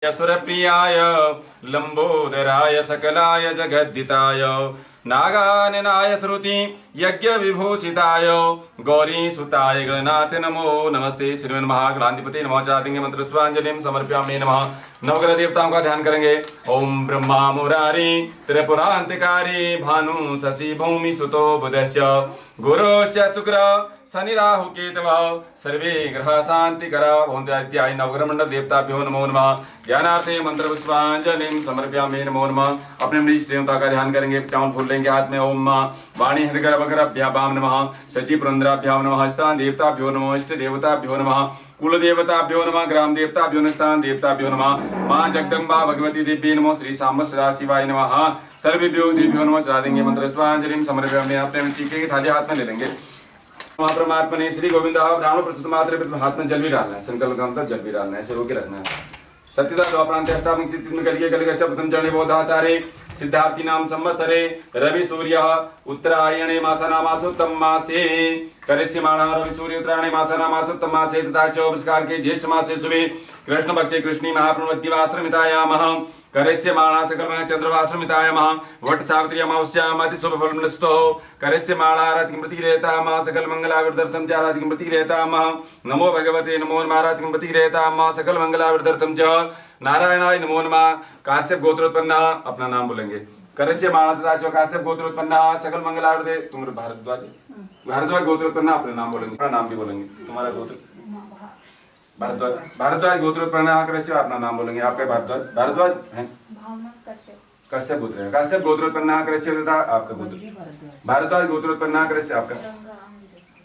सुरप्रियाय लंबोदराय सकलाय जगद्दिताय नागाननाय श्रुति यज्ञ विभूषिताय गौरी सुताय गणनाथ नमो नमस्ते। श्रीमन महागणाधिपति नमः। चादेंगे मंत्र स्वांजलिम समर्पयामि नमः। नवग्रह देवताओं का ध्यान करेंगे। ओम ब्रह्मा मुरारी त्रिपुरांतकारी भानु शशि भूमि सुतो बुधश्च गुरुश्च शुक्र शनि राहु केतवः सर्वे ग्रह शांतिकरा भवन्तु इत्यादि नवग्रह मंडल देवताभ्यो नमो नमः। ज्ञानार्थे मंत्र पुष्पांजलिं समर्पयामि नमो नमः। अपने मृत देवता का ध्यान करेंगे। चावल फूल लेंगे हाथ में। ओम वाणी हृदय वक्रभ्याम नमः। शचि पुरंदराभ्याम नमः। स्थान देवताभ्यो नमः। इष्ट देवताभ्यो नमः। कुल देवताभ्यो नमः। ग्राम देवताभ्यो नमः। स्थान देवताभ्यो नमः। मां जगदम्बा भगवती देवी नमः। श्री सांब सदा शिवाय नमः। सर्वेभ्यो देव्यो नमः। चला देंगे मंत्र पुष्पांजलिं समर्पयामि। अपने टीके की थाली हाथ में ले लेंगे। परमात्मा ने श्री गोविंद ब्राह्मण प्रस्तुत मात्र हाथ में जल भी डालना है। संकल्प का जल भी डालना है। ऐसे रोके रखना है। सत्यता द्वापरांत अष्टादश स्थिति में कलिए कलिगे प्रथम चरणे बोधातारे सिद्धार्थी नाम संवत्सरे रवि सूर्य उत्तरायणे मासानामासोत्तम मासे करिष्यमाणः रवि सूर्य उत्तरायणे मासानामासोत्तम मासे तथा च वृषकार के ज्येष्ठ मासे शुभे कृष्ण पक्षे कृष्णी महाप्रणवद्दिवाश्रमितायामः करिष्यमाणः सकलमः चंद्रवाश्रमितायामः वट सावित्री अमावस्याम् अति शुभ फलमस्तु करिष्यमाणः रातिमृति रहतामः सकल मंगलावृद्धर्थं च रातिमृति रहतामः नमो भगवते नमो नमः रातिमृति रहतामः सकल मंगलावृद्धर्थं च नारायणाय नमो नमः। काश्यप गोत्रोत्पन्ना अपना नाम बोलेंगे। करिष्यमाणः तथा च काश्यप गोत्रोत्पन्ना सकल मंगलावृद्धे तुम भारद्वाज गोत्रोत्पन्ना अपने नाम बोलेंगे। अपना नाम भी बोलेंगे। तुम्हारा गोत्र भारद्वाज गोत्रोत्पन्ना करिष्य अपना नाम बोलेंगे। आपका भारद्वाज है कश्यप गोत्र है। कश्यप गोत्रोत्पन्ना करिष्य तथा आपका गोत्र भारद्वाज गोत्रोत्पन्ना करिष्य आपका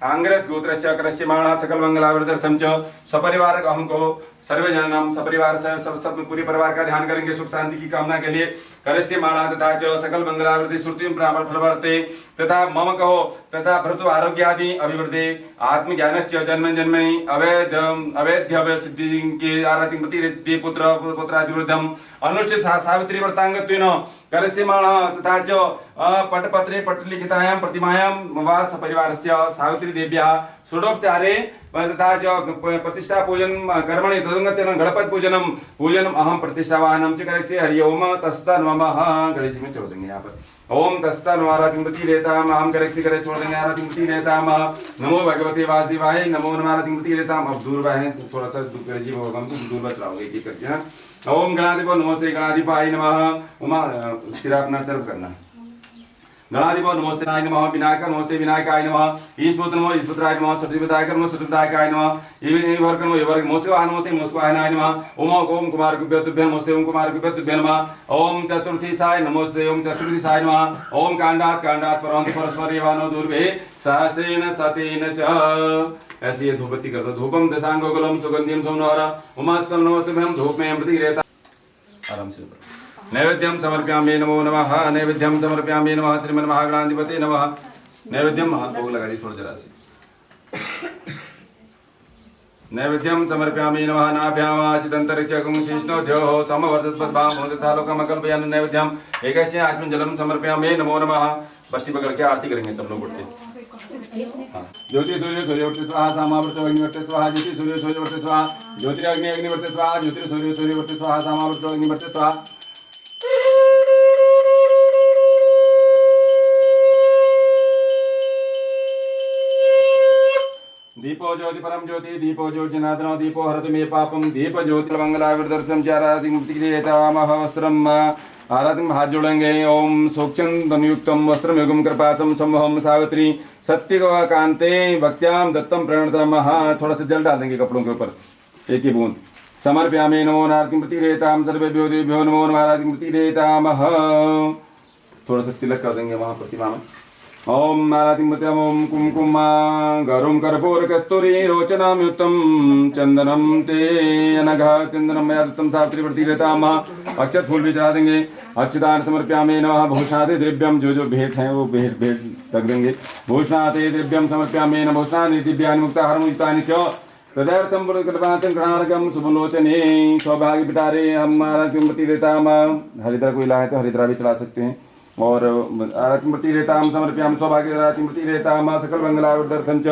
आंग्रस गोत्रस्य करिष्यमाणः सकल मंगलावृद्धर्थं च सपरिवार अहम को सर्वे जननाम सपरिवार से सब पूरे परिवार का ध्यान करेंगे। सुख शांति की कामना के लिए करिष्यमाणः तथा च सकल मंगलावृद्धि श्रुतिं फलवर्ते तथा मम कहो तथा भ्रतु आरोग्यादि अभिवृद्धि आत्मज्ञानस्य जन्म जन्मनि अवैध्य सिद्धि के आरति मति पुत्र पुत्रादिवृद्धम अनुष्ठित सावित्री व्रतांगत्वेन करिष्यमाणः तथा च पटपत्रे पटलिखितायां प्रतिमायां वा सपरिवारस्य सावित्री देव्याः षोडोपचारे तथा च प्रतिष्ठा पूजन कर्मणि तदंगतेन गणपति पूजनम अहम प्रतिष्ठावाहनम च करिष्ये। हरि ओम तस्ता नमः। गणेश में छोड़ देंगे यहाँ पर। ओम तस्ता नमः रहताम अहम करिष्ये करे छोड़ देंगे। आरातिमृति रहताम नमो भगवते वासुदेवाय नमो नमः। आरातिमृति रहताम। अब दूर है थोड़ा सा गणेश जी भगवान को दूर बचलाओगे एक करके ना। ओम गणाधिप नमस्ते गणाधिपाय नमः। उमा सिरा अपना तरफ करना। गणाधिप नमस्ते नमः। विनायक नमस्ते विनायकाय नमः। ईश्वर नमः ईश्वराय नमः। सत्यविदायक नमः सत्यविदायकाय नमः। ईवर्क नमः ईवर्क मोस्वाह नमस्ते मोस्वाहनाय नमः। ओम कुमार कुब्यतुभ्यं नमस्ते ओम कुमार कुब्यतुभ्यं नमः। ओम चतुर्थीसाय नमस्ते ओम चतुर्थीसाय नमः। ओम कांडात् परंत परस्परेवानो दूर्वे सहस्रेण सतेन च। ऐसे ये धूपबत्ती करता। धूपम दशांगोकुलम सुगंधिम सोमनोहर उमास्तम नमस्ते धूप में अमृति रहता। आराम से नैवेद्यम समर्पयामि नमो नमः। नैवेद्यम समर्पयामि नमः। श्रीमन महागणाधिपते नमः। नैवेद्यम हाथ भोग लगा दी थोड़ा जरा से। नैवेद्यम समर्पयामि नमः। नाभ्यामाशितंतरिक्षकं शीष्णोद्योः समवर्तत्पद्भावं तथा लोकमकल्पयामि नैवेद्यम एकस्य आत्मन जलम समर्पयामि नमो नमः। बत्ती पकड़ के आरती करेंगे सब लोग उठ के। ज्योति सूर्य सूर्यवर्ते स्वाहा सामावर्त अग्निवर्ते स्वाहा ज्योति सूर्य सूर्यवर्ते स्वाहा ज्योतिरग्नि अग्निवर्ते स्वाहा ज्योति सूर्य सूर्यवर्ते स्वाहा सामावर्त अग्निवर्ते स्वाहा। दीपो ज्योति परम ज्योति दीपो ज्योति नादनो दीपो हरतु मे पापम दीप ज्योति मंगलावृद्धर्थं च आराधि मुक्ति रहतामः। वस्त्रम आराधन हाथ जोड़ेंगे। ओम सोक्षंदनुयुक्तम वस्त्रम युगम कृपासम सम्मोहम सावित्री सत्य कांते भक्त्याम दत्तम प्रणतमः। थोड़ा सा जल डाल देंगे कपड़ों के ऊपर एक ही बूंद। समर्पयामि नमो नारतिमृति रहताम सर्वेभ्यो देभ्यो नमो नारतिमृति रहतामः। थोड़ा सा तिलक कर देंगे वहां प्रतिमा में। ओम नारातिमृति ओम कुमकुम गरुम कर्पूर कस्तूरी रोचनामयुक्तम चंदनम ते अनघ चंदनम मया दत्तम सावित्री व्रती रहतामः। अक्षत फूल भी चढ़ा देंगे। अक्षतान समर्पयामि नमः। भूषणाते द्रव्यम जो भेंट है वो भेंट रख देंगे। भूषणाते द्रव्यम समर्पयामि नमः। भूषणानि दिव्यानि मुक्ताहारमुक्तानि च तदर्थं पुरस्कृतां गणार्घं शुभलोचने सौभाग्य बिटारे हम आरातिमृति रहतामः। हरिद्रा कोई लाए तो हरिद्रा भी चला सकते हैं। और आरतिमृति रहताम समर्पयामि सौभाग्य आरतिमृति रहताम सकल मंगलावृद्धर्थं च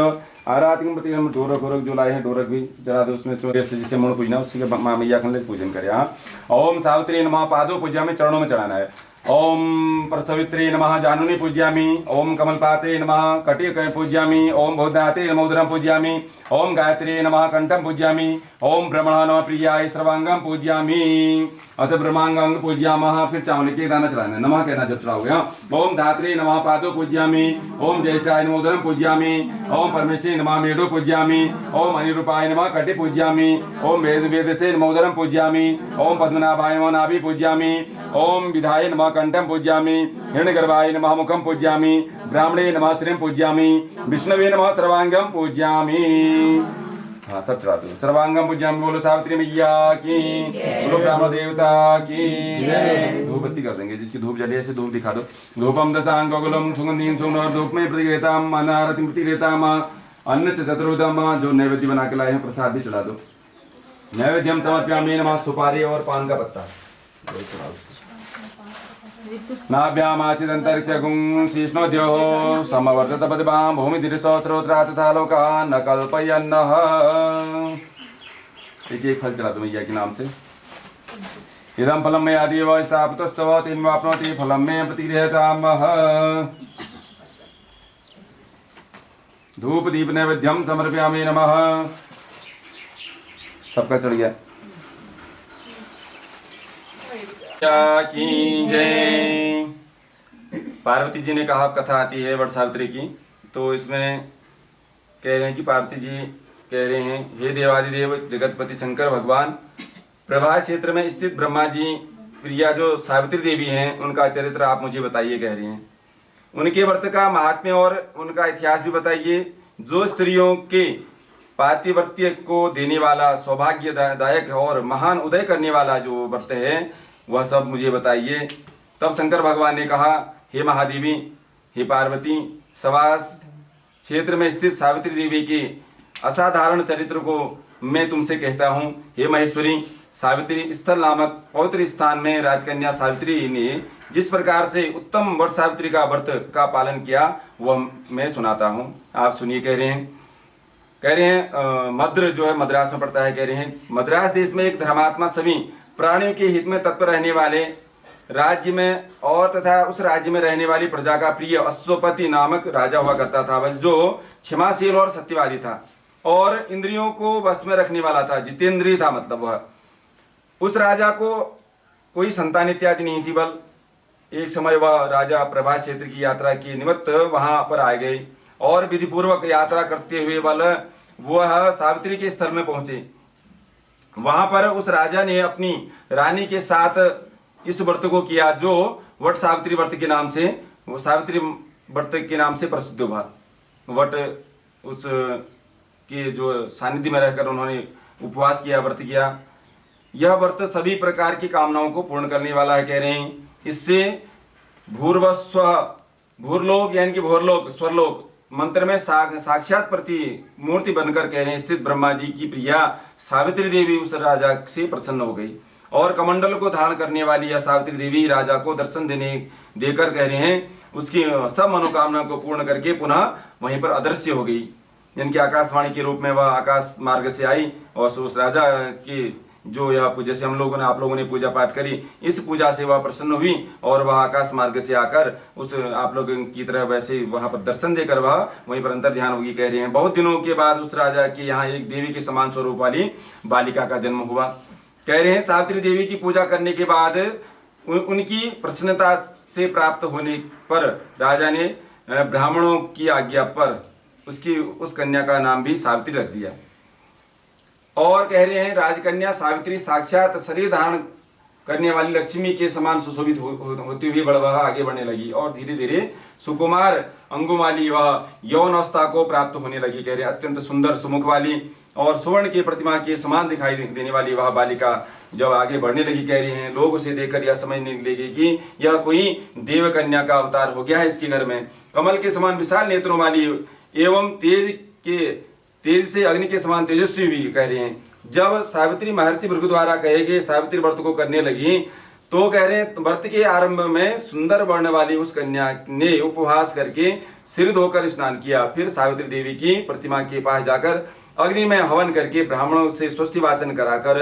आरातिम प्रति हम ढोरक घोरक जो लाए हैं ढोरक भी जरा दो उसमें चोरे से जिसे मुड़ पूजना उसी के माँ मैया खन पूजन करें। हाँ ओम सावित्री नमः पादो पूजा में चरणों में चढ़ाना है। ओम प्रसवित्री नमः जानुनी पूज्यामि। ओम कमलपाते नमः कटी पूज्यामि। ओम बहुधाते नमोदरम पूज्यामि। ओम गायत्री नमः कंठम पूज्यामि। ओम ब्रह्मण नमः प्रियाय सर्वांगम पूज्यामि। अथ ब्रह्मांगं पूज्यामः। फिर चावल के दाना चढ़ाना, नमः कहना जब चढ़ाओगे। ओम धात्री नमः पादो पूज्यामि। ओम ज्येष्ठाय नमोदरम पूज्यामि। ओम परमेष्ठी नमः मेढो पूज्यामि। ओम अनिरूपाय नमः कटि पूज्यामि। ओम वेद वेदसे नमोदरम पूज्यामि। ओम पद्मनाभाय नमः नाभि पूज्यामि। ओम विधाय नमः कंठम पूज्यामि। हिरण्यगर्भाय नमः मुखम पूज्यामि। ब्राह्मणे नमः स्त्रीं पूज्यामि। विष्णवे नमः सर्वांगम पूज्यामि। हाँ सब चढ़ा दो। सर्वांगम पूज्यामि बोलो सावित्री मैया की, बोलो ब्राह्मण देवता की जय। धूप बत्ती कर देंगे, जिसकी धूप जली ऐसे धूप दिखा दो। धूपम दशांग गोकुलम सुगंधीन सुगंध धूप में प्रतिगृहताम अनारतिम प्रतिगृहताम अन्न चतुर्विधम। जो नैवेद्य बना के लाए हैं प्रसाद भी चढ़ा दो। नैवेद्यम समर्पयामि नमः सुपारी और पान का पत्ता नाभ्यामासिदन्तरिक्षगुं शीष्णोद्योः समवर्तत पदिभां भूमिधिरिसोत्रोत्रा तथा लोकान् न कल्पयन्नः। एक फल चला दो मैया के नाम से। इदं फलं मया देव स्थापितस्तव तेनवाप्नोति फलं मे प्रतिगृह्यतामः। धूप दीप नैवेद्यम समर्पयामि नमः। सबका चढ़ गया की जय। पार्वती जी ने कहा कथा आती है वट सावित्री की, तो इसमें कह रहे हैं कि पार्वती जी कह रहे हैं हे देवादिदेव जगतपति शंकर भगवान, प्रभा क्षेत्र में स्थित ब्रह्मा जी प्रिया जो सावित्री देवी हैं उनका चरित्र आप मुझे बताइए कह रहे हैं। उनके व्रत का महात्म्य और उनका इतिहास भी बताइए। जो स्त्रियों के पातिव्रत्य को देने वाला सौभाग्यदायक और महान उदय करने वाला जो व्रत है वह सब मुझे बताइए। तब शंकर भगवान ने कहा हे महादेवी, हे पार्वती, सवास क्षेत्र में स्थित सावित्री देवी के असाधारण चरित्र को मैं तुमसे कहता हूँ। हे महेश्वरी, सावित्री स्थल नामक पवित्र स्थान में राजकन्या सावित्री ने जिस प्रकार से उत्तम वट सावित्री का व्रत का पालन किया वह मैं सुनाता हूँ। आप सुनिए। कह रहे हैं मद्र जो है मद्रास में पड़ता है। कह रहे हैं मद्रास देश में एक धर्मात्मा सभी प्राणियों के हित में तत्पर रहने वाले राज्य में और तथा उस राज्य में रहने वाली प्रजा का प्रिय अश्वपति नामक राजा हुआ करता था, जो क्षमाशील और सत्यवादी था और इंद्रियों को वश में रखने वाला था, जितेंद्रिय था। मतलब वह उस राजा को कोई संतान इत्यादि नहीं थी, बल एक समय वह राजा प्रभा क्षेत्र की यात्रा के निमित्त वहां पर आ गए और विधि पूर्वक यात्रा करते हुए वह सावित्री के स्थल में पहुंचे। वहां पर उस राजा ने अपनी रानी के साथ इस व्रत को किया जो वट सावित्री व्रत के नाम से, वो सावित्री व्रत के नाम से प्रसिद्ध हुआ। वट उस के जो सानिध्य में रहकर उन्होंने उपवास किया, व्रत किया। यह व्रत सभी प्रकार की कामनाओं को पूर्ण करने वाला है। कह रहे हैं इससे भूर्वस्व, भूरलोक यानी कि भोरलोक, स्वरलोक मंत्र में साक्षात प्रति मूर्ति बनकर कह रहे हैं स्थित ब्रह्मा जी की प्रिया सावित्री देवी उस राजा से प्रसन्न हो गई और कमंडल को धारण करने वाली यह सावित्री देवी राजा को दर्शन देकर कह रहे हैं उसकी सब मनोकामना को पूर्ण करके पुनः वहीं पर अदृश्य हो गई। यानी आकाशवाणी के रूप में वह आकाश मार्ग से आई और उस राजा की जो यह जैसे हम लोगों ने आप लोगों ने पूजा पाठ करी, इस पूजा से वह प्रसन्न हुई और वह आकाश मार्ग से आकर उस आप लोगों की तरह वैसे वहां पर दर्शन देकर वह वहीं पर अंतर ध्यान होगी। कह रहे हैं बहुत दिनों के बाद उस राजा के यहाँ एक देवी के समान स्वरूप वाली बालिका का जन्म हुआ। कह रहे हैं सावित्री देवी की पूजा करने के बाद उनकी प्रसन्नता से प्राप्त होने पर राजा ने ब्राह्मणों की आज्ञा पर उसकी उस कन्या का नाम भी सावित्री रख दिया। और कह रहे हैं राजकन्या सावित्री साक्षात शरीर धारण करने वाली लक्ष्मी के समान सुशोभित होती हुई वह आगे बढ़ने लगी और धीरे धीरे सुकुमार अंगुमाली वह यौन अवस्था को प्राप्त होने लगी। कह रहे अत्यंत सुंदर सुमुख वाली और स्वर्ण की प्रतिमा के समान दिखाई देने वाली वह बालिका जब आगे बढ़ने लगी, कह रहे हैं लोग उसे देखकर यह समझने लगे कि यह कोई देव कन्या का अवतार हो गया है इसके घर में। कमल के समान विशाल नेत्रों वाली एवं तेज से अग्नि के समान तेजस्वी भी। कह रहे हैं जब सावित्री महर्षि भृगु द्वारा कहे गए सावित्री व्रत को करने लगी तो कह रहे हैं व्रत के आरंभ में सुंदर वर्ण वाली उस कन्या ने उपवास करके सिर धोकर स्नान किया। फिर सावित्री देवी की प्रतिमा के पास जाकर अग्नि में हवन करके ब्राह्मणों से स्वस्ति वाचन कराकर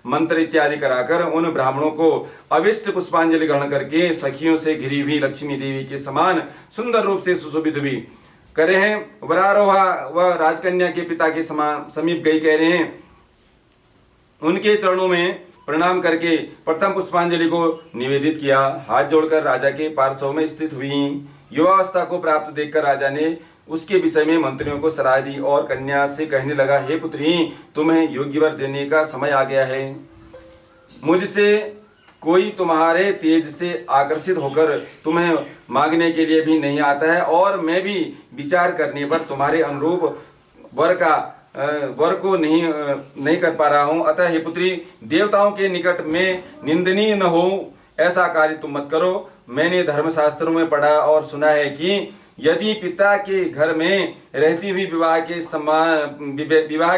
मंत्र इत्यादि कराकर उन ब्राह्मणों को अविष्ट पुष्पांजलि ग्रहण करके सखियों से घिरी हुई लक्ष्मी देवी के समान सुंदर रूप से सुशोभित हुई। कह रहे हैं वरारोहा वह राजकन्या के पिता के समान समीप गई। कह रहे हैं उनके चरणों में प्रणाम करके प्रथम पुष्पांजलि को निवेदित किया। हाथ जोड़कर राजा के पार्श्व में स्थित हुई। युवावस्था को प्राप्त देखकर राजा ने उसके विषय में मंत्रियों को सलाह दी और कन्या से कहने लगा, हे पुत्री, तुम्हें योग्य वर देने का समय आ गया है। मुझसे कोई तुम्हारे तेज से आकर्षित होकर तुम्हें मांगने के लिए भी नहीं आता है और मैं भी विचार करने पर तुम्हारे अनुरूप वर को नहीं कर पा रहा हूँ। अतः हे पुत्री, देवताओं के निकट में निंदनीय न हो ऐसा कार्य तुम मत करो। मैंने धर्मशास्त्रों में पढ़ा और सुना है कि यदि पिता के घर में रहती हुई विवाह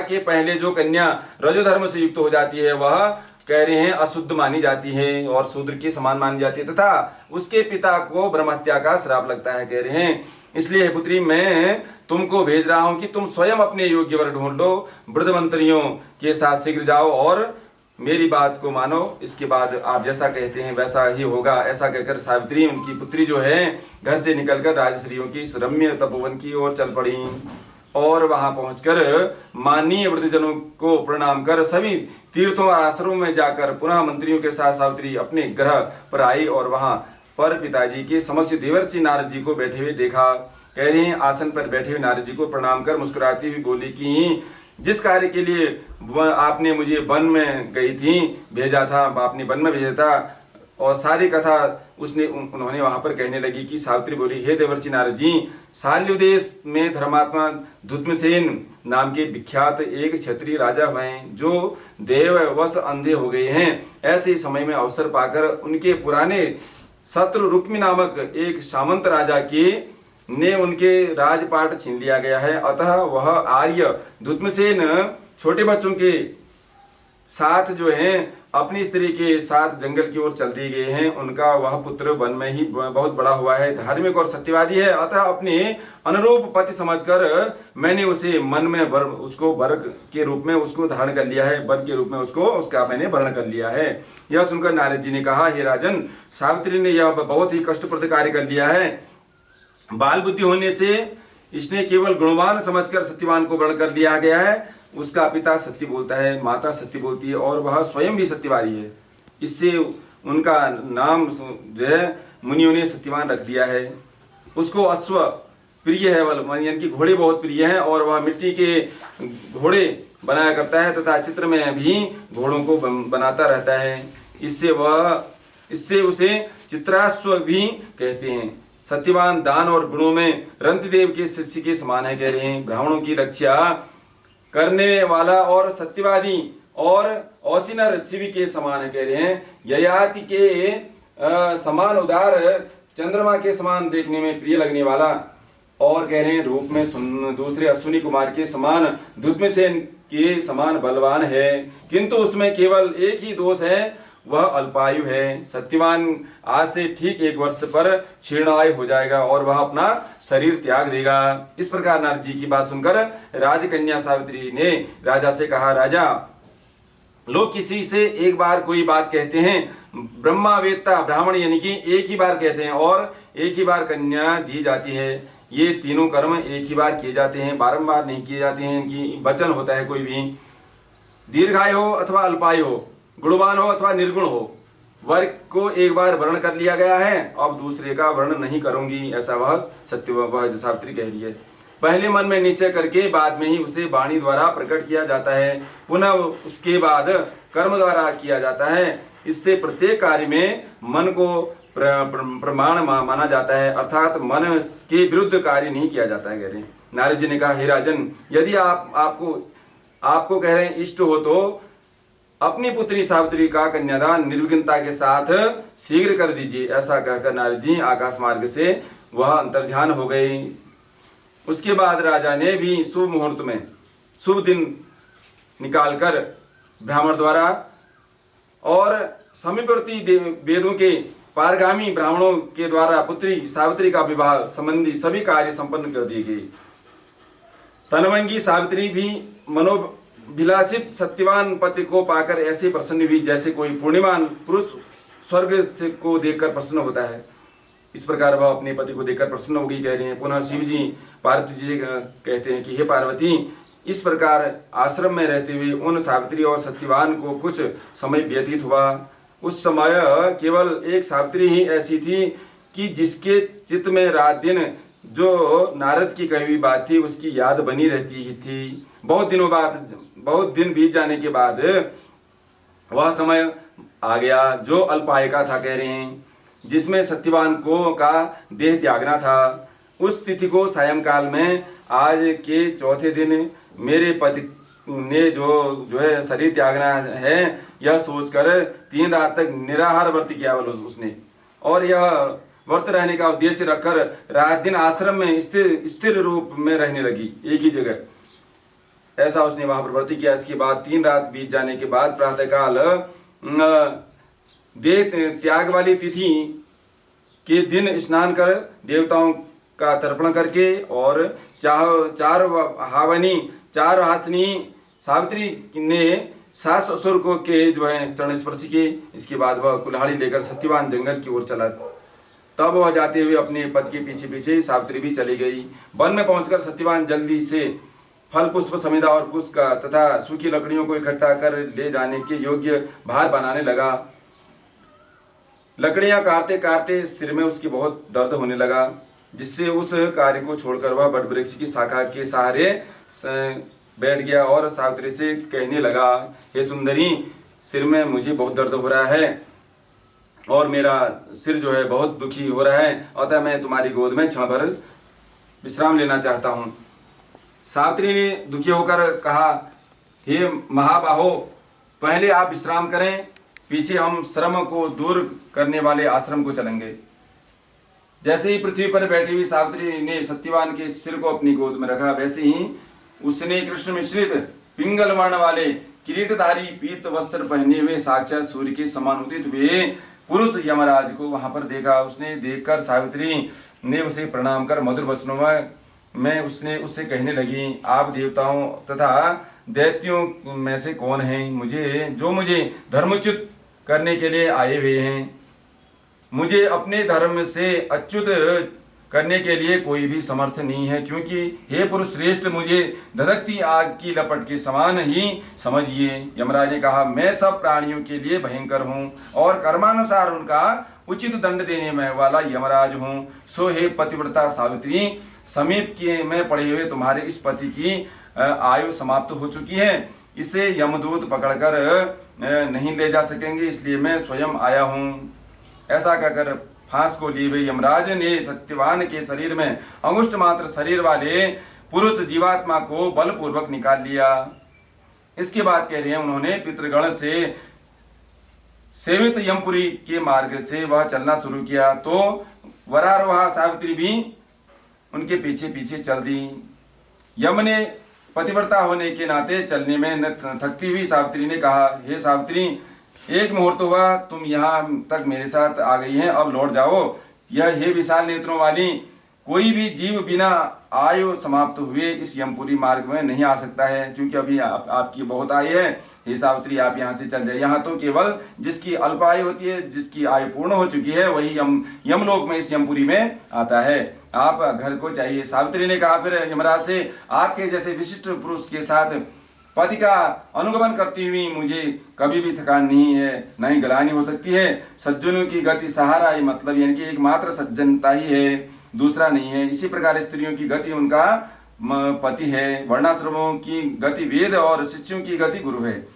के पहले जो कन्या रजोधर्म से युक्त हो जाती है वह कह रहे हैं अशुद्ध मानी जाती है और शूद्र के समान मानी जाती है तथा उसके पिता को ब्रह्महत्या का श्राप लगता है। कह रहे हैं इसलिए पुत्री, मैं तुमको भेज रहा हूं कि तुम स्वयं अपने योग्य वर ढूंढ लो। वृद्ध मंत्रियों के साथ शीघ्र जाओ और मेरी बात को मानो। इसके बाद आप जैसा कहते हैं वैसा ही होगा। ऐसा कहकर सावित्री उनकी पुत्री जो है घर से निकलकर राजश्रियों की रम्य तपोवन की ओर चल पड़ी और वहां पहुंचकर माननीय वृद्धजनों को प्रणाम कर सभी तीर्थों और आश्रमों में जाकर पुनः मंत्रियों के साथ सावित्री अपने ग्रह पर आई और वहां पर पिताजी के समक्ष देवर्षि नारद जी को बैठे हुए देखा। कह रहे हैं आसन पर बैठे हुए नारद जी को प्रणाम कर मुस्कुराती हुई बोली कि जिस कार्य के लिए आपने मुझे वन में गई थी भेजा था, आपने वन में भेजा था और सारी कथा उन्होंने वहां पर कहने लगी कि सावित्री बोली, हे देवर्षि नारद जी, शाल्य देश में धर्मात्मा धुत्मसेन नाम के विख्यात एक क्षत्रिय राजा हुए हैं जो देववश अंधे हो गए हैं। ऐसे समय में अवसर पाकर उनके पुराने शत्रु रुक्मी नामक एक सामंत राजा के ने उनके राजपाट छीन लिया गया है। अतः वह आर्य धुत्मसेन छोटे बच्चों के साथ जो है अपनी स्त्री के साथ जंगल की ओर चल दिए गए हैं। उनका वह पुत्र वन में ही बहुत बड़ा हुआ है, धार्मिक और सत्यवादी है। अतः अपने अनुरूप पति समझकर मैंने उसे मन में उसको वर के रूप में उसको धारण कर लिया है, वर के रूप में उसका मैंने वर्ण कर लिया है। यह सुनकर नारद जी ने कहा, हे राजन, सावित्री ने यह बहुत ही कष्टप्रद कार्य कर लिया है। बाल बुद्धि होने से इसने केवल गुणवान समझकर सत्यवान को वर्ण कर लिया गया है। उसका पिता सत्य बोलता है, माता सत्य बोलती है और वह स्वयं भी सत्यवादी है। इससे उनका नाम जो है मुनियों ने सत्यवान रख दिया है। उसको अश्व प्रिय है, यानी कि घोड़े बहुत प्रिय हैं और वह मिट्टी के घोड़े बनाया करता है तथा चित्र में भी घोड़ों को बनाता रहता है। इससे उसे चित्राश्व भी कहते हैं। सत्यवान दान और गुणों में रंतिदेव के शिष्य के समान है। कह रहे हैं ब्राह्मणों की रक्षा करने वाला और सत्यवादी और औसिनर शिव के समान है। कह रहे हैं ययाति के समान उदार, चंद्रमा के समान देखने में प्रिय लगने वाला और कह रहे हैं रूप में दूसरे अश्विनी कुमार के समान धुत्मसेन के समान बलवान है, किंतु उसमें केवल एक ही दोष है, वह अल्पायु है। सत्यवान आज से ठीक 1 वर्ष पर क्षीणायु हो जाएगा और वह अपना शरीर त्याग देगा। इस प्रकार नारद जी की बात सुनकर राजकन्या सावित्री ने राजा से कहा, राजा, लोग किसी से एक बार कोई बात कहते हैं, ब्रह्मावेत्ता ब्राह्मण यानी कि एक ही बार कहते हैं और एक ही बार कन्या दी जाती है। ये तीनों कर्म एक ही बार किए जाते हैं, बारंबार नहीं किए जाते हैं। इनकी वचन होता है कोई भी, दीर्घायु हो अथवा अल्पायु हो, गुणवान हो अथवा निर्गुण हो, वर्ग को एक बार वर्ण कर लिया गया है, अब दूसरे का वर्ण नहीं करूंगी, ऐसा वह सावित्री कह रही है। पहले मन में निश्चय करके बाद में ही उसे वाणी द्वारा प्रकट किया जाता है, पुनः उसके बाद कर्म द्वारा किया जाता है। इससे प्रत्येक कार्य में मन को प्रमाण माना जाता है, अर्थात मन के विरुद्ध कार्य नहीं किया जाता है। कह रहे हैं नारद जी ने कहा, हे राजन, यदि आपको कह रहे हैं इष्ट हो तो अपनी पुत्री सावित्री का कन्यादान निर्विघ्नता के साथ शीघ्र कर दीजिए। ऐसा कहकर नारद जी आकाश मार्ग से वह अंतर्ध्यान हो गए। उसके बाद राजा ने भी शुभ मुहूर्त में शुभ दिन निकालकर ब्राह्मण द्वारा और समीपवर्ती वेदों के पारगामी ब्राह्मणों के द्वारा पुत्री सावित्री का विवाह संबंधी सभी कार्य संपन्न कर दिए गए। तनवंगी सावित्री भी मनोभिलाषित सत्यवान पति को पाकर ऐसे प्रसन्न हुई जैसे कोई पूर्णिमान पुरुष स्वर्ग से को देखकर प्रसन्न होता है। इस प्रकार वह अपने पति को देखकर प्रसन्न हो गई कह रहे हैं। पुनः शिव जी पार्वती जी से कहते हैं कि हे पार्वती, इस प्रकार आश्रम में रहते हुए उन सावित्री और सत्यवान को कुछ समय व्यतीत हुआ। उस समय केवल एक सावित्री ही ऐसी थी कि जिसके चित्त में रात दिन जो नारद की कही हुई बात थी उसकी याद बनी रहती ही थी। बहुत दिन बीत जाने के बाद वह समय आ गया जो अल्पायका था कह रहे हैं, जिसमें सत्यवान को का देह त्यागना था। उस तिथि को सायंकाल में आज के चौथे दिन मेरे पति ने जो है शरीर त्यागना है, यह सोचकर 3 रात तक निराहार व्रत किया उसने, और यह व्रत रहने का उद्देश्य रखकर रात दिन आश्रम में स्थिर रूप में रहने लगी, एक ही जगह। ऐसा उसने वहां पर व्रत किया। इसके बाद 3 रात बीत जाने के बाद प्रातःकाल देह त्याग वाली तिथि के दिन स्नान कर देवताओं का तर्पण करके और चार हासनी सावित्री ने सास ससुर को के जो है चरण स्पर्श किए। इसके बाद वह कुल्हाड़ी लेकर सत्यवान जंगल की ओर चला। तब वह जाते हुए अपने पति के पीछे पीछे सावित्री भी चली गई। वन में पहुंचकर सत्यवान जल्दी से फल पुष्प समिधा और पुष्प का तथा सूखी लकड़ियों को इकट्ठा कर ले जाने के योग्य भार बनाने लगा। लकड़ियां काटते काटते सिर में उसकी बहुत दर्द होने लगा, जिससे उस कार्य को छोड़कर वह बट वृक्ष की शाखा के सहारे बैठ गया और सावित्री से कहने लगा, हे सुंदरी, सिर में मुझे बहुत दर्द हो रहा है और मेरा सिर जो है बहुत दुखी हो रहा है, अतः मैं तुम्हारी गोद में क्षण भर विश्राम लेना चाहता हूँ। सावित्री ने दुखी होकर कहा, हे महाबाहो, पहले आप विश्राम करें, पीछे हम श्रम को दूर करने वाले आश्रम को चलेंगे। जैसे ही पृथ्वी पर बैठी हुई सावित्री ने सत्यवान के सिर को अपनी गोद में रखा, वैसे ही उसने कृष्ण मिश्रित पिंगल वर्ण वाले किरीटधारी पीत वस्त्र पहने हुए साक्षात सूर्य के समान उदित हुए पुरुष यमराज को वहां पर देखा। उसने देखकर सावित्री ने उसे प्रणाम कर मधुर वचनों में उससे कहने लगी, आप देवताओं तथा दैत्यों में से कौन हैं मुझे धर्मच्युत करने के लिए आए हुए हैं? मुझे अपने धर्म से अच्युत करने के लिए कोई भी समर्थ नहीं है, क्योंकि हे पुरुष श्रेष्ठ, मुझे धधकती आग की लपट के समान ही समझिए। यमराज ने कहा, मैं सब प्राणियों के लिए भयंकर हूँ और कर्मानुसार उनका उचित दंड देने वाला यमराज हूँ। सो हे पतिव्रता सावित्री, समीप के में पड़े हुए तुम्हारे इस पति की आयु समाप्त हो चुकी है, इसे यमदूत पकड़कर नहीं ले जा सकेंगे, इसलिए मैं स्वयं आया हूँ। ऐसा कहकर फांस को लिए हुए यमराज ने सत्यवान के शरीर में अंगुष्ठ मात्र शरीर वाले पुरुष जीवात्मा को बलपूर्वक निकाल लिया। इसके बाद कह रहे हैं, उन्होंने पितृगण से सेवित यमपुरी के मार्ग से वह चलना शुरू किया, तो वरारोहा सावित्री भी उनके पीछे पीछे चल दी। यम ने पतिव्रता होने के नाते चलने में न थकती हुई सावित्री ने कहा, हे सावित्री, एक मुहूर्त हुआ तुम यहाँ तक मेरे साथ आ गई हैं, अब लौट जाओ। यह हे विशाल नेत्रों वाली, कोई भी जीव बिना आयु समाप्त हुए इस यमपुरी मार्ग में नहीं आ सकता है, क्योंकि अभी आपकी बहुत आयु है। हे सावित्री, आप यहाँ से चल जाए। यहाँ तो केवल जिसकी अल्प आयु होती है, जिसकी आयु पूर्ण हो चुकी है, वही यमलोक में इस यमपुरी में आता है। आप घर को चाहिए। सावित्री ने कहा फिर यमराज से, आपके जैसे विशिष्ट पुरुष के साथ पति का अनुगमन करती हुई मुझे कभी भी थकान नहीं है, न ही गलानी हो सकती है। सज्जनों की गति सहारा, ये मतलब यानी कि एकमात्र सज्जनता ही है, दूसरा नहीं है। इसी प्रकार स्त्रियों की गति उनका पति है, वर्णाश्रमों की गति वेद और शिष्यों की गति गुरु है।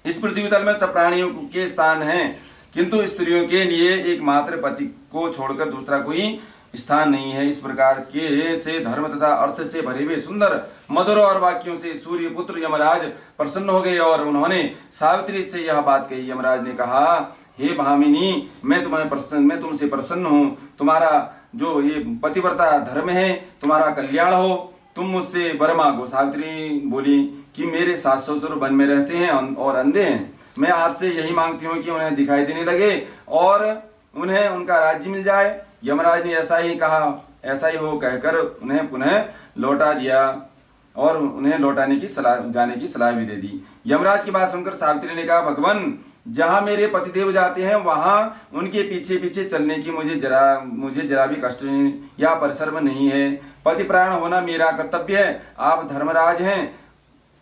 इस पृथ्वी तल में सब प्राणियों के स्थान हैं, किंतु स्त्रियों के लिए एकमात्र पति को छोड़कर दूसरा कोई स्थान नहीं है। इस प्रकार के से धर्म तथा अर्थ से भरे हुए सुंदर मधुर और वाक्यों से सूर्य पुत्र यमराज प्रसन्न हो गए और उन्होंने सावित्री से यह बात कही। यमराज ने कहा, हे भामिनी, मैं तुमसे प्रसन्न हूँ। तुम्हारा जो ये पतिव्रता धर्म है, तुम्हारा कल्याण हो, तुम मुझसे वर मांगो। सावित्री बोली कि मेरे सास ससुर वन में रहते हैं और अंधे हैं, मैं आपसे यही मांगती हूँ कि उन्हें दिखाई देने लगे और उन्हें उनका राज्य मिल जाए। यमराज ने ऐसा ही कहा, ऐसा ही हो कहकर उन्हें पुनः लौटा दिया और उन्हें लौटाने की सलाह, जाने की सलाह भी दे दी। यमराज की बात सुनकर सावित्री ने कहा, भगवान, जहाँ मेरे पतिदेव जाते हैं वहाँ उनके पीछे पीछे चलने की मुझे जरा भी कष्ट या परिश्रम नहीं है। पतिपरायण होना मेरा कर्तव्य है। आप धर्मराज हैं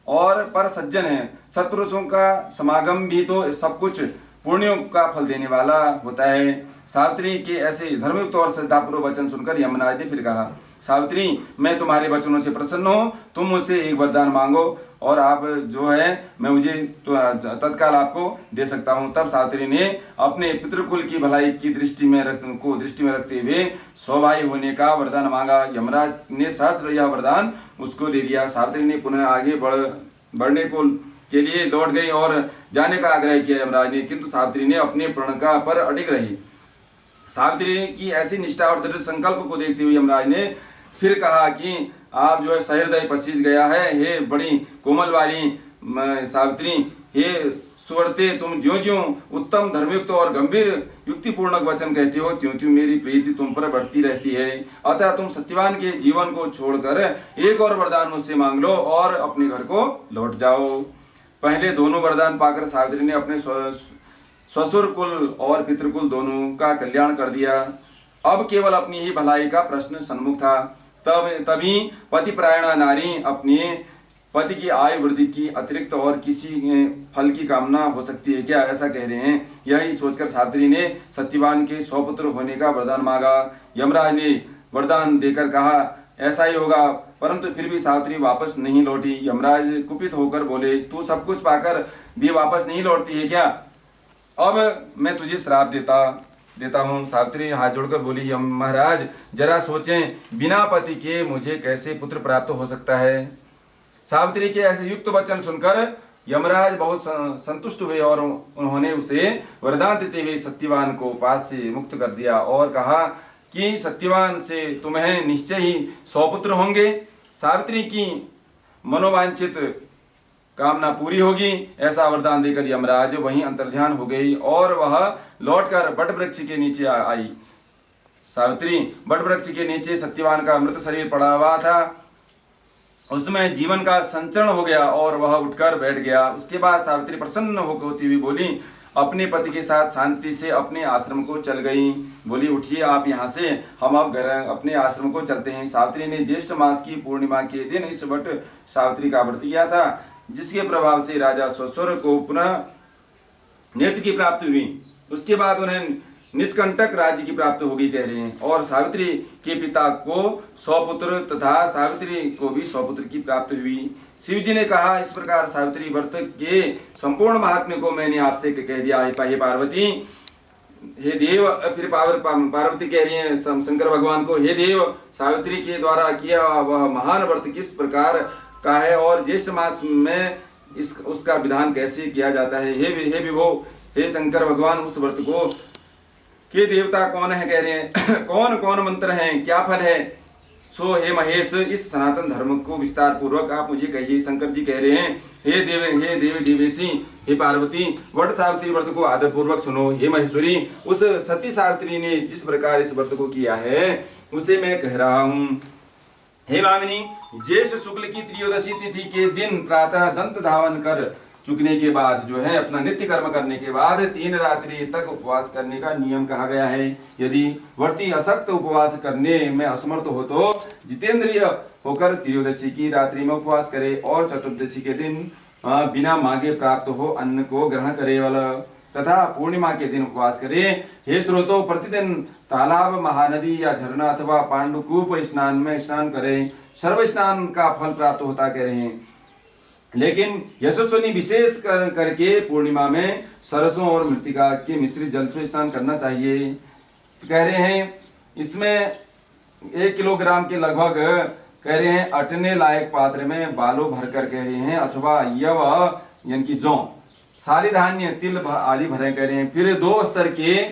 और पर सज्जन हैं। सत्पुरुषों का समागम भी तो सब कुछ पुण्यों का फल देने वाला होता है। सावित्री के ऐसे धर्मयुक्त और श्रद्धापूर्वक वचन सुनकर यमराज ने फिर कहा, सावित्री, मैं तुम्हारे वचनों से प्रसन्न हूँ। तुम मुझसे एक वरदान मांगो और आप जो है मैं मुझे तो तत्काल आपको दे सकता हूँ। तब सावित्री ने अपने पितृकुल की भलाई की दृष्टि में रखते हुए 100 भाई होने का वरदान मांगा। यमराज ने सहस्र यह वरदान उसको दे दिया। सावित्री ने पुनः आगे बढ़ने के लिए लौट गई और जाने का आग्रह किया यमराज ने, किंतु सावित्री ने अपने प्रण का पर अडिग रही। सावित्री की ऐसी निष्ठा और दृढ़ संकल्प को देखते हुए यमराज ने फिर कहा कि आप जो है सहृदय पसीज गया है। हे बड़ी कोमल वाली सावित्री, हे सुवर्ते, तुम ज्यों ज्यों उत्तम धर्मयुक्त और गंभीर युक्तिपूर्णक वचन कहती हो, त्यों त्यों मेरी प्रीति तुम पर बढ़ती रहती है। अतः तुम सत्यवान के जीवन को छोड़कर एक और वरदान मुझसे मांग लो और अपने घर को लौट जाओ। पहले दोनों वरदान पाकर सावित्री ने अपने ससुर कुल और पितृकुल दोनों का कल्याण कर दिया। अब केवल अपनी ही भलाई का प्रश्न सन्मुख था। तभी पतिपरायणा नारी अपने पति की आयु वृद्धि की अतिरिक्त और किसी फल की कामना हो सकती है क्या, ऐसा कह रहे हैं। यही सोचकर सावित्री ने सत्यवान के 100 पुत्र होने का वरदान मांगा। यमराज ने वरदान देकर कहा, ऐसा ही होगा, परंतु फिर भी सावित्री वापस नहीं लौटी। यमराज कुपित होकर बोले, तू सब कुछ पाकर भी वापस नहीं लौटती है क्या? अब मैं तुझे श्राप देता हूँ। सावित्री हाथ जोड़कर बोली, महाराज जरा सोचें, बिना पति के मुझे कैसे पुत्र प्राप्त हो सकता है। सावित्री के ऐसे युक्त वचन सुनकर यमराज बहुत संतुष्ट हुए और उन्होंने उसे वरदान देते हुए सत्यवान को पास से मुक्त कर दिया और कहा कि सत्यवान से तुम्हें निश्चय ही 100 पुत्र होंगे। सावित्री की मनोवांछित कामना पूरी होगी, ऐसा वरदान देकर यमराज वहीं अंतर्ध्यान हो गई और वह लौटकर बटवृक्ष के नीचे आई। सावित्री बटवृक्ष के नीचे सत्यवान का मृत शरीर पड़ा हुआ था, उसमें जीवन का संचरण हो गया और वह उठकर बैठ गया। उसके बाद सावित्री प्रसन्न होती हुई बोली, अपने पति के साथ शांति से अपने आश्रम को चल गई। बोली, उठिए आप यहाँ से, हम अब घर अपने आश्रम को चलते हैं। सावित्री ने ज्येष्ठ मास की पूर्णिमा के दिन इस वट सावित्री का व्रत किया था, जिसके प्रभाव से राजा ससुर को पुनः नेत्र की प्राप्ति हुई। उसके बाद उन्हें निष्कंटक राज्य की प्राप्ति होगी कह रहे हैं। और सावित्री के पिता को 100 पुत्र तथा सावित्री को भी 100 पुत्र की प्राप्ति हुई। शिव जी ने कहा, इस प्रकार सावित्री व्रत के संपूर्ण महात्म्य को मैंने आपसे कह दिया है। पार्वती, हे देव, फिर पार्वती कह रही है शंकर भगवान को, हे देव, सावित्री के द्वारा किया वह महान व्रत किस प्रकार का है और ज्येष्ठ मास में उसका विधान कैसे किया जाता है। हे विभो, हे शंकर भगवान, उस व्रत को के देवता कौन है कह रहे हैं, कौन कौन मंत्र हैं, क्या फल है। सो हे महेश, इस सनातन धर्म को विस्तार पूर्वक आप मुझे कहिए। शंकर जी कह रहे हैं, हे देवी देवेशी, हे पार्वती, वट सावित्री व्रत को आदर पूर्वक सुनो। हे महेश्वरी, उस सती सावित्री ने जिस प्रकार इस व्रत को किया है उसे मैं कह रहा हूँ। हे भामिनी, ज्येष्ठ शुक्ल की त्रयोदशी तिथि के दिन प्रातः दंत धावन कर चुकने के बाद जो है अपना नित्य कर्म करने के बाद 3 रात्रि तक उपवास करने का नियम कहा गया है। यदि व्रती असक्त उपवास करने में असमर्थ हो तो जितेंद्रिय होकर त्रयोदशी की रात्रि में उपवास करे और चतुर्दशी के दिन बिना मांगे प्राप्त हो अन्न को ग्रहण करे वाला तथा पूर्णिमा के दिन उपवास करे। हे श्रोतो, प्रतिदिन तालाब, महानदी या झरना अथवा पांडुकूप स्नान में स्नान करे। सर्व स्नान का फल प्राप्त होता कह रहे हैं, लेकिन यशस्विनी विशेष करके पूर्णिमा में सरसों और मृतिका के मिश्रित जल से स्नान करना चाहिए। तो कह रहे हैं इसमें 1 किलोग्राम के लगभग कह रहे हैं अटने लायक पात्र में बालों भरकर कह रहे हैं अथवा यव यानी कि जौ, सारी धान्य, तिल आदि भरे कह रहे हैं। फिर 2 स्तर के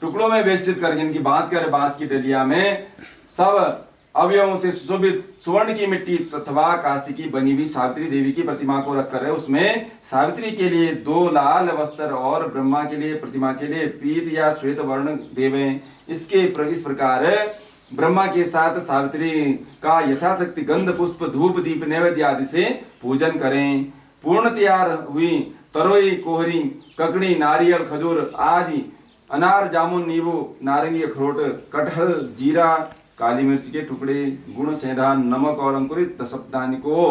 टुकड़ों में वेष्टित कर यानी कि बांध कर बांस की डलिया में सब अवयवों से सुशोभित स्वर्ण की मिट्टी अथवा काष्ठ की बनी हुई सावित्री देवी की प्रतिमा को रखकर उसमें सावित्री के लिए 2 लाल वस्त्र और ब्रह्मा के लिए प्रतिमा के लिए पीत या श्वेत वर्ण देवें। इस प्रकार ब्रह्मा के साथ सावित्री का यथाशक्ति गंध पुष्प धूप दीप नैवेद्य आदि से पूजन करें। पूर्ण तैयार हुई तरोई कोहरी ककड़ी नारियल खजूर आदि अनार जामुन नींबू नारंगी अखरोट कटहल जीरा काली मिर्च के टुकड़े गुड़ सेंधा नमक और अंकुरित सप्तानी को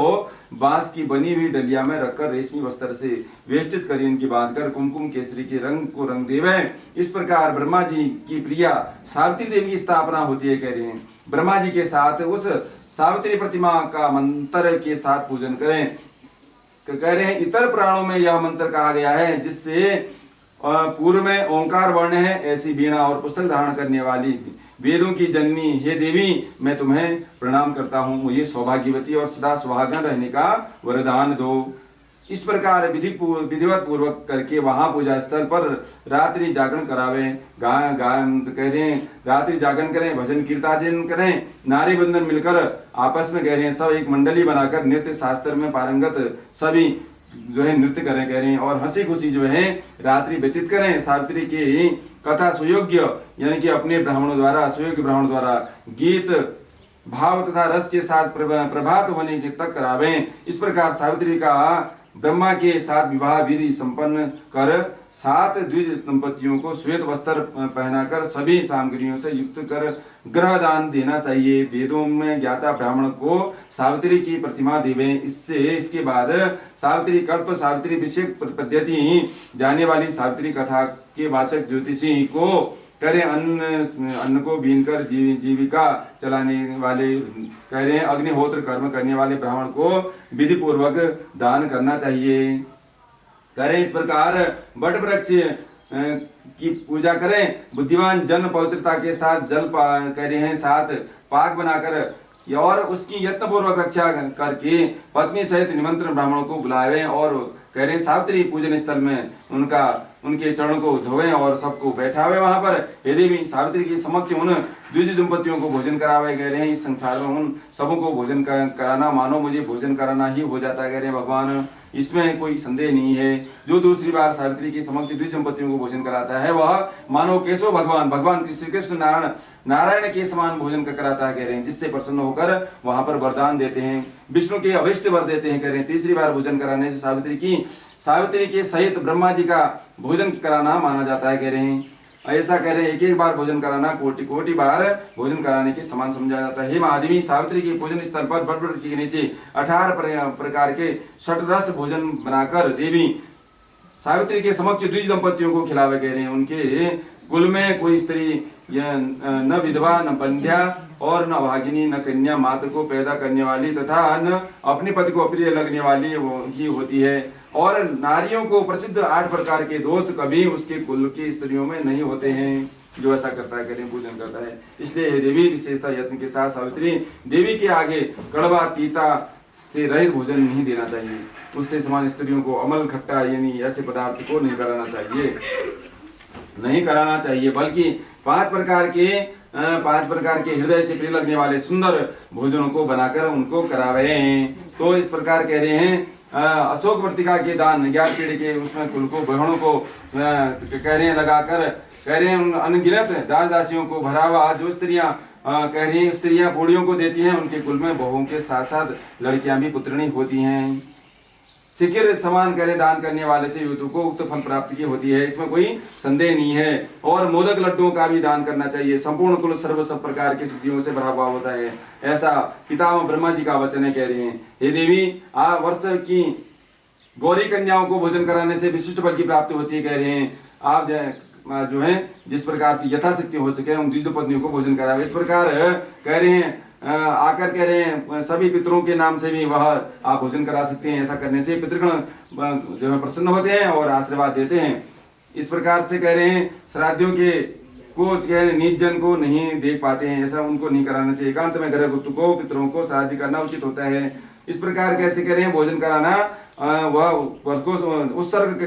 बांस की बनी हुई डलिया में रखकर रेशमी वस्त्र से वेष्टित कर इनकी बांधकर कुमकुम केसरी के रंग को रंग देवे। इस प्रकार ब्रह्मा जी की प्रिया सावित्री देवी की स्थापना होती है। कह रहे हैं ब्रह्मा जी के साथ उस सावित्री प्रतिमा का मंत्र के साथ पूजन करें। कह रहे हैं इतर पुराणों में यह मंत्र कहा गया है जिससे पूर्व में ओंकार वर्ण है, ऐसी वीणा और पुस्तक धारण करने वाली वेदों की जननी हे देवी मैं तुम्हें प्रणाम करता हूँ, मुझे सौभाग्यवती और सदा सुहागन रहने का वरदान दो। इस प्रकार विधिवत पूर्वक करके वहां पूजा स्थल पर रात्रि जागरण करावे। गायन करें, रात्रि जागरण करें, भजन कीर्तन करें, नारी बंधन मिलकर आपस में कह रहे हैं सब एक मंडली बनाकर नृत्य शास्त्र में पारंगत सभी जो है नृत्य करें कह रहे हैं और हंसी खुशी जो है रात्रि व्यतीत करें। सावित्री की कथा सुयोग्य यानी कि अपने ब्राह्मणों द्वारा सुयोग्य ब्राह्मण द्वारा गीत भाव तथा रस के साथ प्रभात होने के तक करावें। इस प्रकार सावित्री का ब्रह्मा के साथ विवाह विधि संपन्न कर 7 द्विज दंपतियों को श्वेत वस्त्र पहनाकर सभी सामग्रियों से युक्त कर ग्रह दान देना चाहिए। वेदों में ज्ञाता ब्राह्मण को सावित्री की प्रतिमा देवे। इसके बाद सावित्री कल्प सावित्री विषयक पद्धति जाने वाली सावित्री कथा के वाचक ज्योतिषी को करे अन्न को बीनकर जीविका चलाने वाले कह रहे हैं अग्निहोत्र कर्म करने वाले ब्राह्मण को विधि पूर्वक दान करना चाहिए। करें इस प्रकार बट वृक्ष की पूजा करें। बुद्धिमान जन पवित्रता के साथ जल कह रहे हैं साथ पाक बनाकर और उसकी यत्नपूर्वक रक्षा करके पत्नी सहित निमंत्रण ब्राह्मणों को बुलावे और कह रहे हैं सावित्री पूजन स्थल में उनके चरणों को धोवे और सबको बैठावे वहां पर। यदि भी सावित्री के समक्ष उन द्विज दंपतियों को भोजन करावे। कह रहे हैं इस संसार में उन सबों को भोजन कराना मानो मुझे भोजन कराना ही हो जाता है। कह रहे हैं भगवान इसमें कोई संदेह नहीं है। जो दूसरी बार सावित्री के समक्ष द्विज दंपतियों को भोजन कराता है वह मानो केशव भगवान श्री कृष्ण नारायण के समान भोजन कराता है। कह रहे हैं जिससे प्रसन्न होकर वहां पर वरदान देते हैं, विष्णु के अभिष्ट वर देते हैं। कह रहे हैं तीसरी बार भोजन कराने से सावित्री के सहित ब्रह्मा जी का भोजन कराना माना जाता है। कह रहे हैं ऐसा कह रहे हैं एक बार भोजन कराना कोटि बार भोजन कराने के समान समझा जाता है। हे महादेवी सावित्री के भोजन स्थल पर बट वृक्ष के नीचे 18 प्रकार के षटरस भोजन बनाकर देवी सावित्री के समक्ष द्विज दंपतियों को खिलावे। कह रहे हैं उनके कुल में कोई स्त्री न विधवा न बंध्या और न भागिनी न कन्या मात्र को पैदा करने वाली तथा न अपने पति को अप्रिय लगने वाली वो ही होती है। और नारियों को प्रसिद्ध 8 प्रकार के दोष कभी उसके कुल की स्त्रियों में नहीं होते हैं जो ऐसा करता है। कह रहे हैं पूजन करता है। इसलिए देवी विशेषता यत्न के साथ सावित्री देवी के आगे कड़वा तीता से रहित भोजन नहीं देना चाहिए। उससे समान स्त्रियों को अमल खट्टा यानी ऐसे पदार्थ को नहीं कराना चाहिए बल्कि 5 प्रकार के हृदय से प्रिय लगने वाले सुंदर भोजनों को बनाकर उनको करावे हैं। तो इस प्रकार कह रहे हैं अशोक वर्तिका के दान 11 पीढ़ी के उसमें कुल को बहनों को कह रहे हैं लगाकर कह रहे हैं अनगिनत दास दासियों को भरा हुआ जो स्त्रियां कह रही हैं स्त्रियां बूढ़ियों को देती हैं उनके कुल में बहुओं के साथ साथ लड़कियां भी पुत्रणी होती हैं। सिकिर समान करे दान करने वाले से युवती को उक्त फल प्राप्ति की होती है, इसमें कोई संदेह नहीं है। और मोदक लड्डुओं का भी दान करना चाहिए। संपूर्ण कुल सर्व सब प्रकार की सिद्धियों से भरा हुआ होता है, ऐसा पितामह ब्रह्मा जी का वचन है। कह रहे हैं हे देवी वर्ष की गौरी कन्याओं को भोजन कराने से विशिष्ट फल की प्राप्ति होती है। कह रहे हैं आप जो है जिस प्रकार से यथाशक्ति हो सके उन द्विज पत्नियों को भोजन करावे। इस प्रकार कह रहे हैं आकर कह रहे हैं सभी पितरों के नाम से भी वह आप भोजन करा सकते हैं। ऐसा करने से पितृगण जो है प्रसन्न होते हैं और आशीर्वाद देते हैं। इस प्रकार से कह रहे हैं श्राद्धियों के को कह रहे नीच जन को नहीं देख पाते हैं, ऐसा उनको नहीं कराना चाहिए। एकांत में ग्रह गुप्त को पितरों को श्राद्ध करना उचित होता है। इस प्रकार कैसे कह रहे हैं भोजन कराना वह उसको उत्सर्ग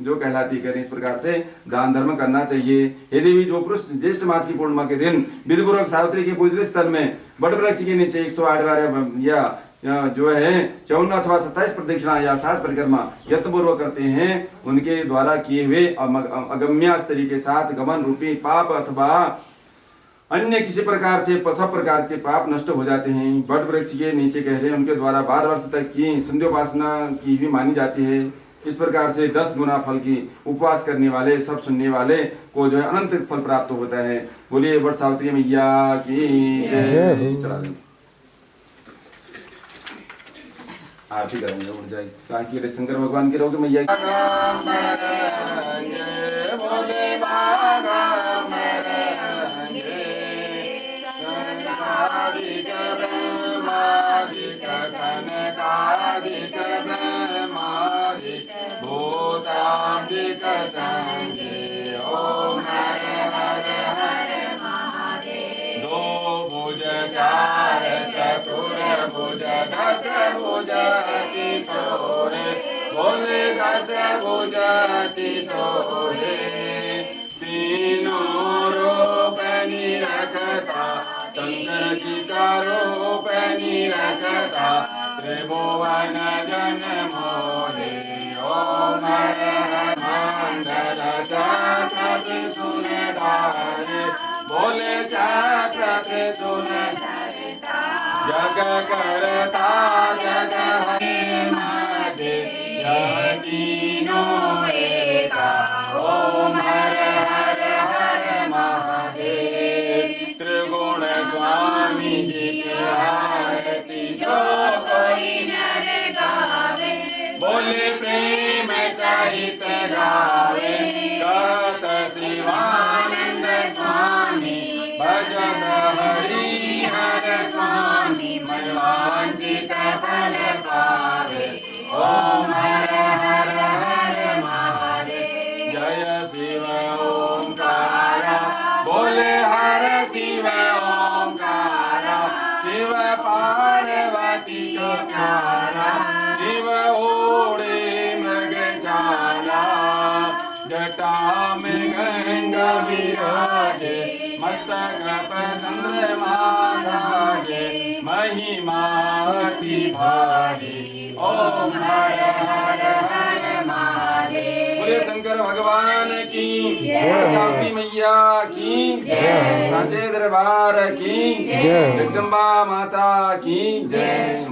जो कहलाती करें, इस प्रकार से दान धर्म करना चाहिए। हे देवी, जो पुरुष ज्येष्ठ मास की पूर्णिमा के दिन विधिपूर्वक सावित्री के पूजनीय स्थल में बड़ वृक्ष के नीचे 108 बार या जो है 54 अथवा 27 प्रदक्षिणा या 7 परिक्रमा यत्नपूर्वक करते हैं, उनके द्वारा किए हुए अगम्य स्त्री के साथ गमन रूपी पाप अथवा अन्य किसी प्रकार से सब प्रकार के पाप नष्ट हो जाते हैं। बड़ वृक्ष के नीचे कह रहे हैं, उनके द्वारा 12 वर्ष तक की संध्योपासना की भी मानी जाती है। इस प्रकार से 10 गुना फल की उपवास करने वाले, सब सुनने वाले को जो है अनंत फल प्राप्त होता है। बोलिए वट सावित्री मैया की जय। चला दें आरती करेंगे, उठ जाए ताकि शंकर भगवान के रोग मैया बोले 10 भुजति सोहे, तीनों रूप निरखता, शंकर जी का रूप निरखता, त्रिभुवन जन मोहे। ओम हर मंडल चक्र त्रिशूल धारे, बोले चक्र त्रिशूल जग करता जग हरि माधे, यह तीनों एका। ओम हर हर हर महादेव। त्रिगुण स्वामी जी की आरती जो कोई नर गावे, बोले प्रेम सहित गावे। कहत शिवानंद स्वामी, भजन हरि हर स्वामी, मनवांछित फल पावे। ओम हर हर हर महादेव। जय शिव ओंकारा, बोले हर शिव ओंकारा। शिव पार्वती को प्यारा, शिव ओढ़े मृगशाला। जटा में गंगा विराजे, मस्तक पर चंद्रमा साजे। महिमा अति भारी, ओम हर हर हर महादेव। बोले शंकर भगवान की जय, सावित्री मैया की जय, सांचे दरबार की जय, जगदम्बा माता की जय।